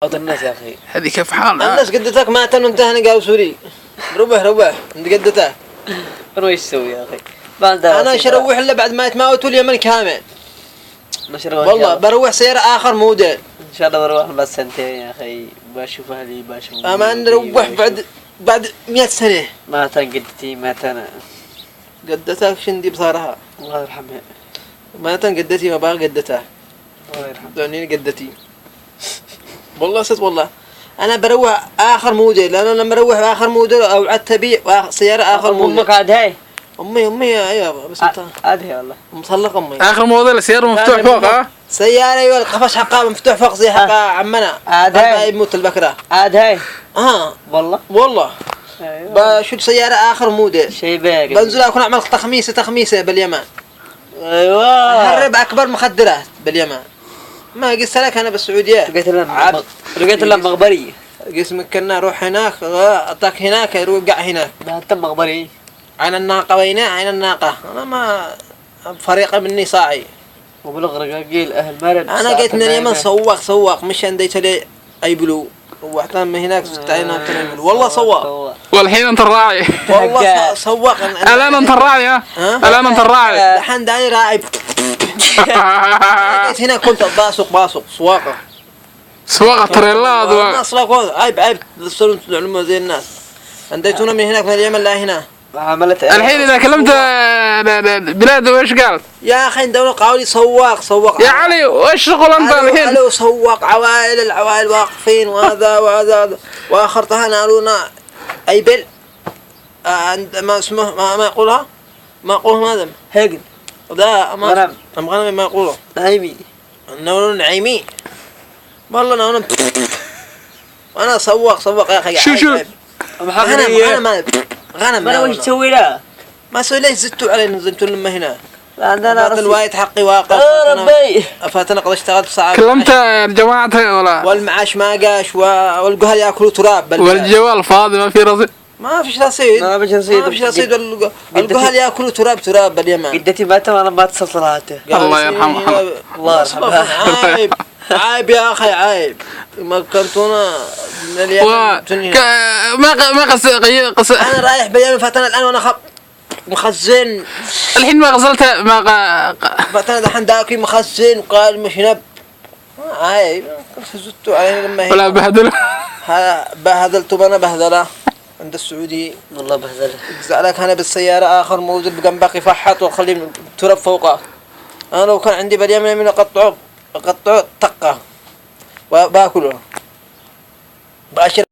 أو الناس يا أخي هذه كيف حالها؟ الناس قدتك ما تنتهي قالوا سوري ربح انت قدته. أنا وش يسوي يا أخي؟ انا شروح الا بعد ما يتماوتوا اليمن كامل. والله بروح سيارة آخر موديل إن شاء الله بروح بس سنتين يا أخي بشوف أهلي بشوف. أما نروح بعد 100 سنة. ما تنقدتي ما تنا. قدتك شندي بصارها. الله يرحمها. ما تنقدتي ما بقى قدتها. الله يرحمها. دوني قدتي. والله صدق والله. أنا بروح آخر موديل أنا لما بروح آخر موديل أو عتبي سيارة آخر موديل. أمك عاد هاي. أمي أيوة بس أنت. عاد هي والله. مصلق أمي. آخر موديل سيارة مفتوح فوق ها؟ سيارة أيوة القفش حقها مفتوح فوق زي حقها عمنا. عاد هاي. يموت البكرة. عاد هاي. والله. أيوة. بشوف سيارة آخر موديل. شيء باقي. بنزل أكون أعمل تخميسة باليمن. أيوة. هرب أكبر مخدرات باليمن. ما قلت لك أنا بالسعودية. لقيت لهم مغبري. قسمك كنا روح هناك أعطاك هناك يروقع هناك. لا تم مغبري. عين الناقة وينه عين الناقة. أنا ما فريقة مني صاعي. وبلغ رجاجيل أهل مرد. أنا جيت من اليمن سواق مش عندي لي أي بلو. روحت من هناك تعينا بلو والله سواق. والحين أنت الراعي. والله سواق. الآن أنت الراعي ها؟ الآن أنت الراعي. الحين داني راعي. جيت هنا كنت باسق سواقة تريلات الناس عيب تصيرون تعلموا زي الناس. عنديتونا من هناك من اليمن لا هنا. عملت الحين إذا كلمت بلاده وإيش قال؟ يا أخي دولة قاولي سواق يا علي وإيش شغل أنت الحين؟ قالوا سواق العوائل واقفين وهذا وآخرتها نالونا أي بل عند ما اسمه ما يقولها ماذا هيجن لا ما غنم ما يقوله نعيمي نقول نعيمي والله نقول أنا سواق يا أخي شو غنم ما وش تسوي له ما سوي ليش زدتوا علينا نزلتوا لما هنا عندنا الوايد حقي واقف ربي فاتنقض اشتغلت ساعات كلمت الجماعة ولا والمعاش ما قاش والقهل ياكلوا تراب والجوال فاضي ما في رصيد ما فيش رصيد القهل ياكلوا تراب باليمن قدتي مات وانا ما اتصلته الله يرحمها الله يرحمها عيب يا اخي عيب ما كنتونا ما قص انا رايح باليمن فاتنا الان وانا مخزن الحين ما غسلت فاتنا دحين داكي مخزن وقال مش نب عيب زدتوا علينا لما ولا بهدله بهدلتوا انا بهدله عند السعودي والله بهذله زعلك انا بالسياره اخر موجود بقى باقي فحط واخليه تراب فوقه. انا لو كان عندي باليمن من اقطعه طقه وباكله باشر